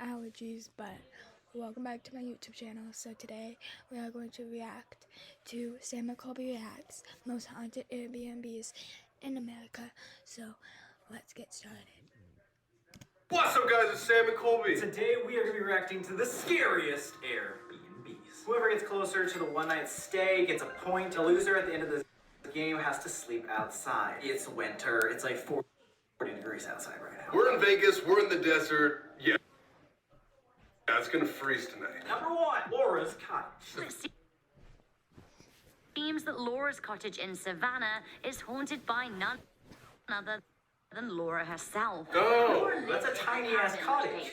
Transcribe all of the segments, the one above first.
allergies, but welcome back to my YouTube channel. So today we are going to react to Sam and Colby Reacts Most Haunted Airbnbs in America. So let's get started. What's up, guys? It's Sam and Colby. Today we are going to be reacting to the scariest Airbnbs. Whoever gets closer to the one-night stay gets a point. The loser at the end of the game has to sleep outside. It's winter. It's like 40 degrees outside right now. We're in Vegas. We're in the desert. Yeah, it's gonna freeze tonight. Number 1, Laura's Cottage. It seems that Laura's cottage in Savannah is haunted by none other than Laura herself. Oh, That's a tiny-ass cottage.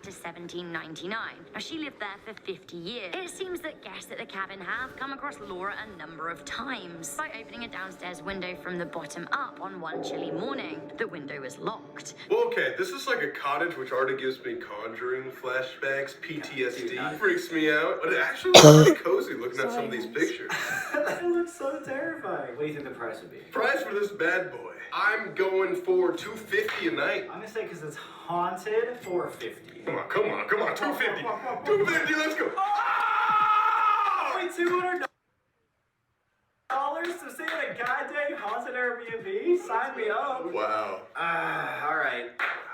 To 1799. Now, she lived there for 50 years. It seems that guests at the cabin have come across Laura a number of times by opening a downstairs window from the bottom up on one chilly morning. The window was locked. well, okay. This is like a cottage, which already gives me conjuring flashbacks, PTSD, freaks me out. But it actually looks pretty cozy looking at some of these pictures. That looks so terrifying. What do you think the price would be? Price for this bad boy. I'm going for $250 a night. I'm going to say because it's haunted, $450. Come on, $250. $250, let's go. Only $200 to stay in a goddamn haunted Airbnb? Sign me up. Wow. All right,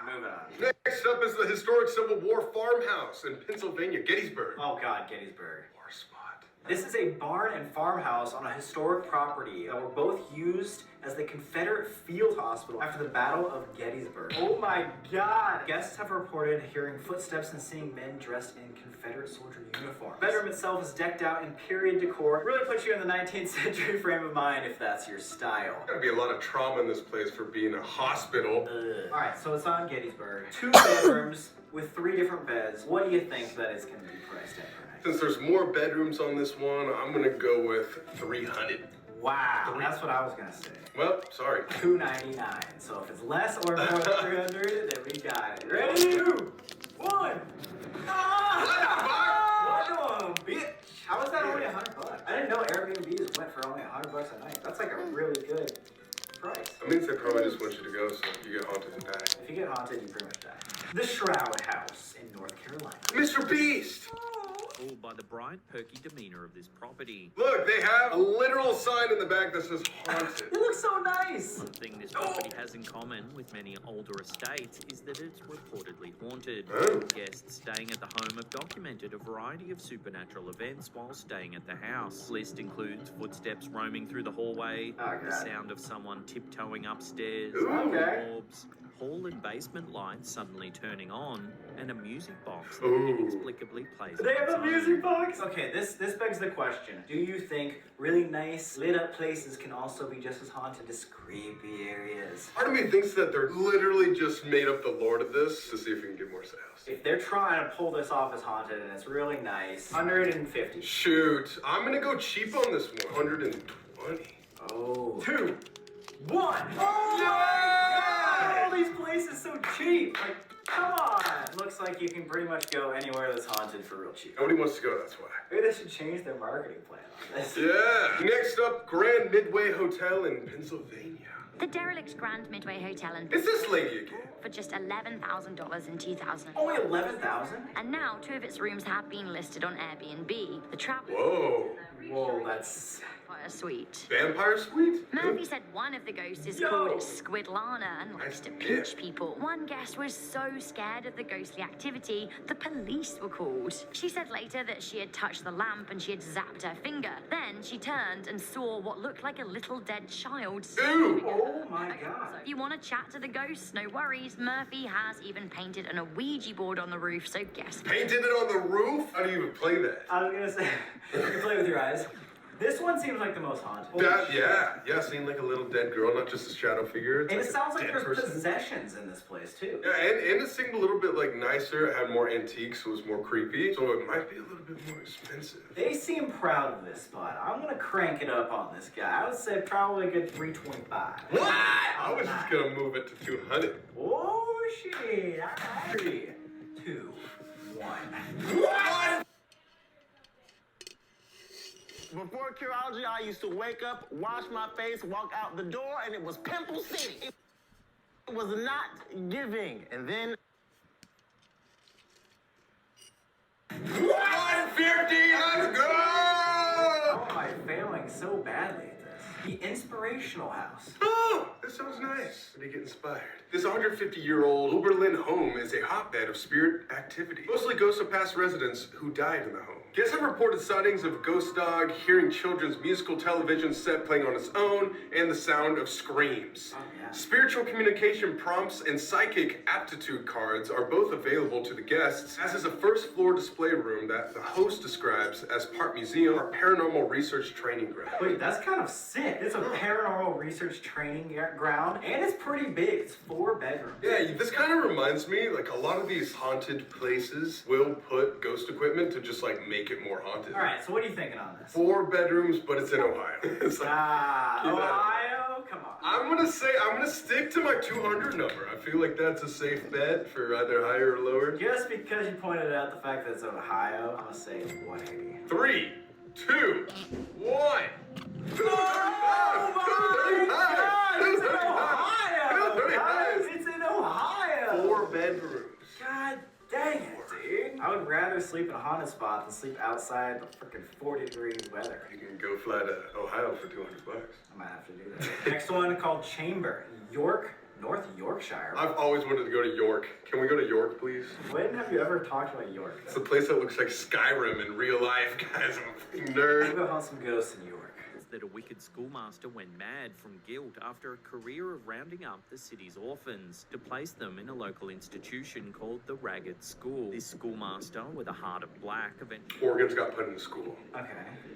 moving on. Next up is the historic Civil War farmhouse in Pennsylvania, Gettysburg. Oh God, Gettysburg. War spot. This is a barn and farmhouse on a historic property that were both used as the Confederate field hospital after the Battle of Gettysburg. Oh my God! Guests have reported hearing footsteps and seeing men dressed in Confederate soldier uniforms. The bedroom itself is decked out in period decor. It really puts you in the 19th century frame of mind if that's your style. Gotta be a lot of trauma in this place for being a hospital. Alright, so it's on Gettysburg. 2 bedrooms with 3 different beds. What do you think that it's going to be priced at per night? Since there's more bedrooms on this one, I'm gonna go with 300. Wow, that's what I was going to say. Well, sorry. $299. So if it's less or more than 300, then we got it. Ready? 2, 1. What a bitch! How is that only $100? I didn't know Airbnbs went for only $100 a night. That's like a really good price. That means they probably just want you to go so you get haunted and die. If you get haunted, you pretty much die. The Shroud House in North Carolina. Mr. Beast! Fooled by the bright, perky demeanor of this property. Look, they have a literal sign in the back that says haunted. It looks so nice! One thing this property has in common with many older estates is that it's reportedly haunted. Oh. Guests staying at the home have documented a variety of supernatural events while staying at the house. List includes footsteps roaming through the hallway, the sound of someone tiptoeing upstairs, orbs, hall and basement lights suddenly turning on, and a music box that inexplicably plays. They have a on its music own. box? Okay, this begs the question. Do you think really nice, lit up places can also be just as haunted as creepy areas? Part of me thinks that they're literally just made up the lore to this to see if we can get more sales. If they're trying to pull this off as haunted and it's really nice, 150. Shoot, I'm gonna go cheap on this one. 120. Oh. 2, 1. Oh yeah! All these places so cheap. Like, come on. Looks like you can pretty much go anywhere that's haunted for real cheap. Nobody wants to go, that's why. Maybe they should change their marketing plan on this. Yeah. Next up, Grand Midway Hotel in Pennsylvania. The derelict Grand Midway Hotel in It's this lady again. for just $11,000 in 2000. Only 11,000? And now 2 of its rooms have been listed on Airbnb. The Traveler Whoa. Whoa, that's... Vampire Suite. Vampire Suite? Murphy said one of the ghosts is called Squidlana and likes to pinch people. One guest was so scared of the ghostly activity, the police were called. She said later that she had touched the lamp and she had zapped her finger. Then she turned and saw what looked like a little dead child. Ew. Oh my God. If you want to chat to the ghosts, no worries. Murphy has even painted an Ouija board on the roof, so guests Painted it on the roof? How do you even play that? I was gonna say, you can play with your eyes. This one seems like the most haunted. Yeah, seeing like a little dead girl, not just a shadow figure. It's And like it sounds a like dead there's person. possessions in this place too. Yeah, and it seemed a little bit like nicer. It had more antiques, so it was more creepy. So it might be a little bit more expensive. They seem proud of this spot. I'm gonna crank it up on this guy. I would say probably a good 325. What? I was just gonna move it to 200. Oh shit! Alright. 3, 2, 1. What? Before Curology, I used to wake up, wash my face, walk out the door, and it was Pimple City. It was not giving. And then 150, let's go! How am I failing so badly at this? The inspirational house. Oh, this sounds nice. Where do you get inspired? This 150-year-old Oberlin home is a hotbed of spirit activity. Mostly ghosts of past residents who died in the home. Guests have reported sightings of a ghost dog, hearing children's musical television set playing on its own, and the sound of screams. Oh, yeah. Spiritual communication prompts and psychic aptitude cards are both available to the guests, as is a first-floor display room that the host describes as part museum or paranormal research training ground. Wait, that's kind of sick. It's a paranormal research training ground, and it's pretty big. It's 4 bedrooms. Yeah, this kind of reminds me, like a lot of these haunted places will put ghost equipment to just like make it more haunted. All right, so what are you thinking on this? 4 bedrooms, but it's in Ohio. It's like, keep that- Ohio? Come on. I'm gonna stick to my 200 number. I feel like that's a safe bet for either higher or lower. Just because you pointed out the fact that it's Ohio, I'm gonna say 180. 3, 2, 1. Oh my God! It's in Ohio! Guys, it's in Ohio! 4 bedrooms. God dang it, dude. I would rather sleep in a haunted spot than sleep outside the freaking 40-degree weather. You can go fly to Ohio for $200. I might have to do that. Next one called Chamber, York, North Yorkshire. I've always wanted to go to York. Can we go to York, please? When have you ever talked about York? It's a place that looks like Skyrim in real life, guys. I'm a fucking nerd. We'll go hunt some ghosts in York. That a wicked schoolmaster went mad from guilt after a career of rounding up the city's orphans to place them in a local institution called the Ragged School. This schoolmaster, with a heart of black, eventually Organs got put in school. Okay.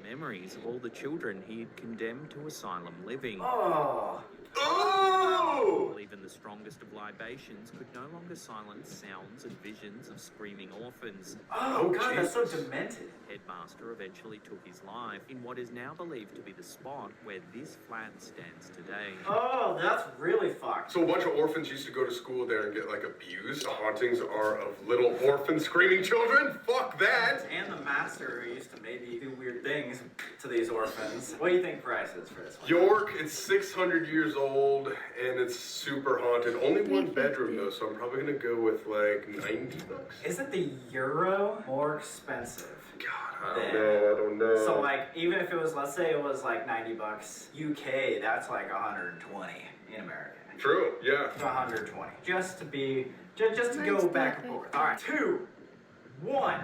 memories of all the children he had condemned to asylum living. Oh! Oh! Even the strongest of libations could no longer silence sounds and visions of screaming orphans. Oh, God, that's so Jesus. demented. Headmaster eventually took his life in what is now believed to be the spot where this flat stands today. Oh, that's really fucked. So a bunch of orphans used to go to school there and get like abused. The hauntings are of little orphan screaming children. Fuck that. And the master who used to maybe do weird things to these orphans. What do you think price is for this one? York, it's 600 years old and it's super haunted. Only 1 bedroom though, so I'm probably gonna go with like $90. Isn't the euro more expensive? God, I don't know. So like, even if it was, let's say it was like $90 UK, that's like 120 in America. True, yeah. 120. Just to be, just to go Mine's back and perfect. forth. All right, 2, 1,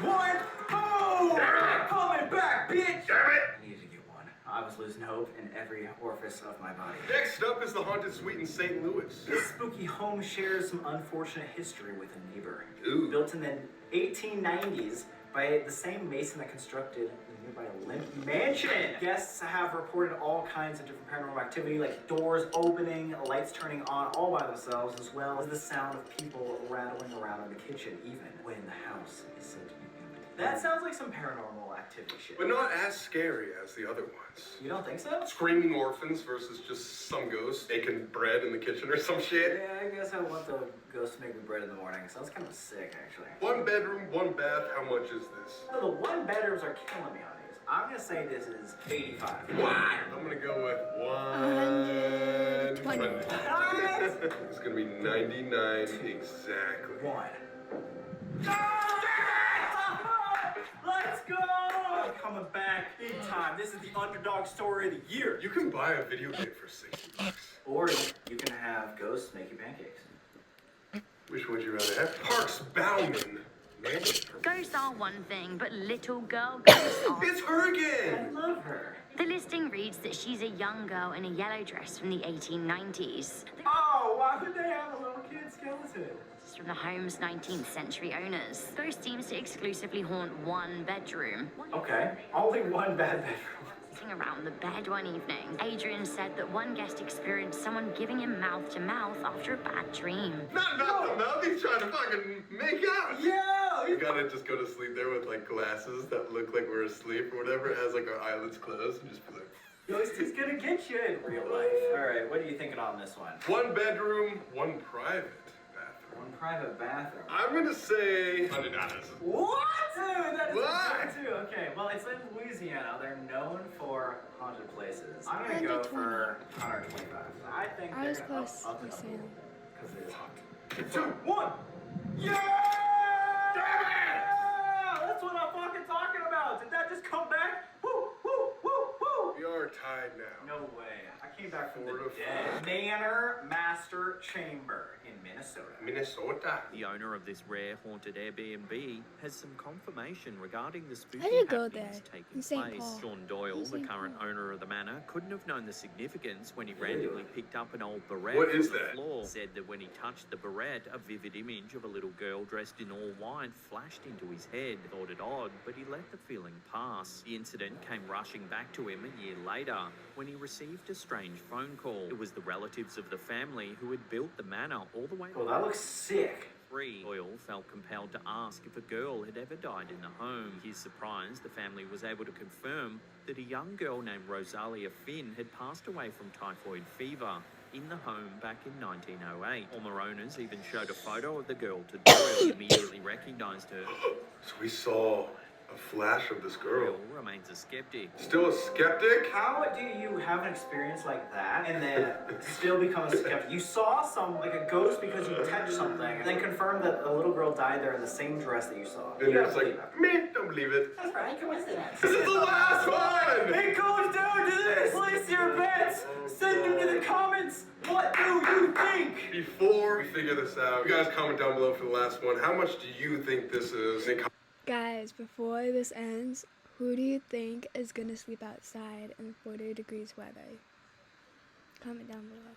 1. Oh, I'm coming back, bitch. Damn it! I needed to get one. I was losing hope in every orifice of my body. Next up is the haunted suite in St. Louis. This spooky home shares some unfortunate history with a neighbor. Ooh. Built in the 1890s by the same mason that constructed the nearby Olymp Mansion. Guests have reported all kinds of different paranormal activity, like doors opening, lights turning on all by themselves, as well as the sound of people rattling around in the kitchen, even when the house is said to be empty. That sounds like some paranormal activity shit. But not as scary as the other ones. You don't think so? Screaming orphans versus just some ghost making bread in the kitchen or some shit. Yeah, I guess I want the ghost to make me bread in the morning. Sounds kind of sick, actually. 1 bedroom, 1 bath. How much is this? So the 1 bedrooms are killing me on these. I'm gonna say this is 85. I'm gonna go with 120. What? It's gonna be 99 exactly. 1. Let's go! I'm coming back big time. This is the underdog story of the year. You can buy a video game for $60. Or you can have ghosts make you pancakes. Which would you rather have? Parks Bauman. Mansion. Ghosts are one thing, but little girl ghosts are. It's her I again! love her. The listing reads that she's a young girl in a yellow dress from the 1890s. Oh, why would they have a little kid skeleton? It's from the home's 19th century owners. Ghost seems to exclusively haunt 1 bedroom. Okay, only 1 bad bedroom. Sitting around the bed one evening, Adrian said that one guest experienced someone giving him mouth to mouth after a bad dream. Not the mouth, he's trying to fucking make out! Yo! You gotta just go to sleep there with like glasses that look like we're asleep or whatever. It has like our eyelids closed and just be like. Ghost is gonna get you in real life. Alright, what are you thinking on this one? 1 bedroom, 1 private bathroom. 1 private bathroom. I'm gonna say $100. What? Dude, that is Why? good too. Okay, well, it's in Louisiana. They're known for haunted places. I'm gonna go 120. for 125. I think I they're was gonna close up to it a Sam. little because it is hot. 2, 1. Yeah! just come back? Woo, woo, woo, woo. We are tied now. No way. I came back from 4 the to dead. 5. Manor Master Chamber in Minnesota. Minnesota. The owner of this rare haunted Airbnb has some confirmation regarding the spooky I did go happenings there, taking in St. place. Paul. Sean Doyle, In the St. current Paul. owner of the manor, couldn't have known the significance when he randomly picked up an old beret What from is the that? floor. Said that when he touched the beret, a vivid image of a little girl dressed in all white flashed into his head. Thought it odd, but he let the feeling pass. The incident came rushing back to him a year later when he received a strange phone call. It was the relatives of the family who had built the manor all the way Oh, that looks sick. Doyle felt compelled to ask if a girl had ever died in the home. To his surprise, the family was able to confirm that a young girl named Rosalia Finn had passed away from typhoid fever in the home back in 1908. Former owners even showed a photo of the girl to Doyle. He immediately recognized her. So we saw a flash of this girl. Doyle remains a skeptic. Still a skeptic? How do you have an experience like that and then still become a skeptic? You saw like a ghost because you touched something, and then confirmed that a little girl died there in the same dress that you saw. And You it's gotta like, believe that. meh, don't believe it. That's right, coincidence. This is the last one! It comes down to this. Place your bets. Send them to the comments. What do you think? Before we figure this out, you guys comment down below for the last one. How much do you think this is? Guys, before this ends, who do you think is gonna sleep outside in 40 degrees weather? Comment down below.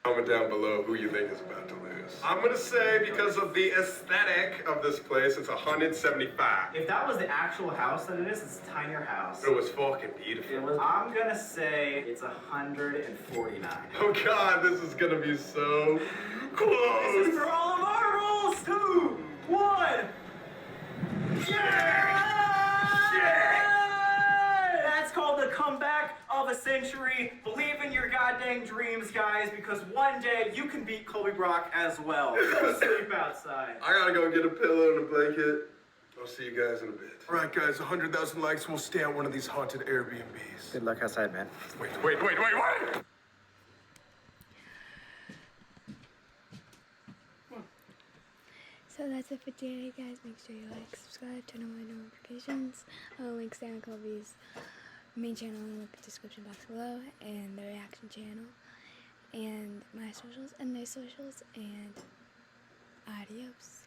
Comment down below who you think is about to lose. I'm gonna say, because of the aesthetic of this place, it's 175. If that was the actual house that it is, it's a tinier house. It was fucking beautiful. I'm gonna say it's 149. Oh god, this is gonna be so close. This is for all of our rules. 2, 1. Yeah! That's called the comeback of a century. Believe in your goddamn dreams, guys, because one day you can beat Colby Brock as well. Go sleep outside. I gotta go get a pillow and a blanket. I'll see you guys in a bit. All right, guys, 100,000 likes. We'll stay at one of these haunted Airbnbs. Good luck outside, man. Wait. So that's it for today, guys. Make sure you like, subscribe, turn on my notifications. I'll link Sam Colby's main channel in the description box below, and the reaction channel, and my socials, and their socials, and adios.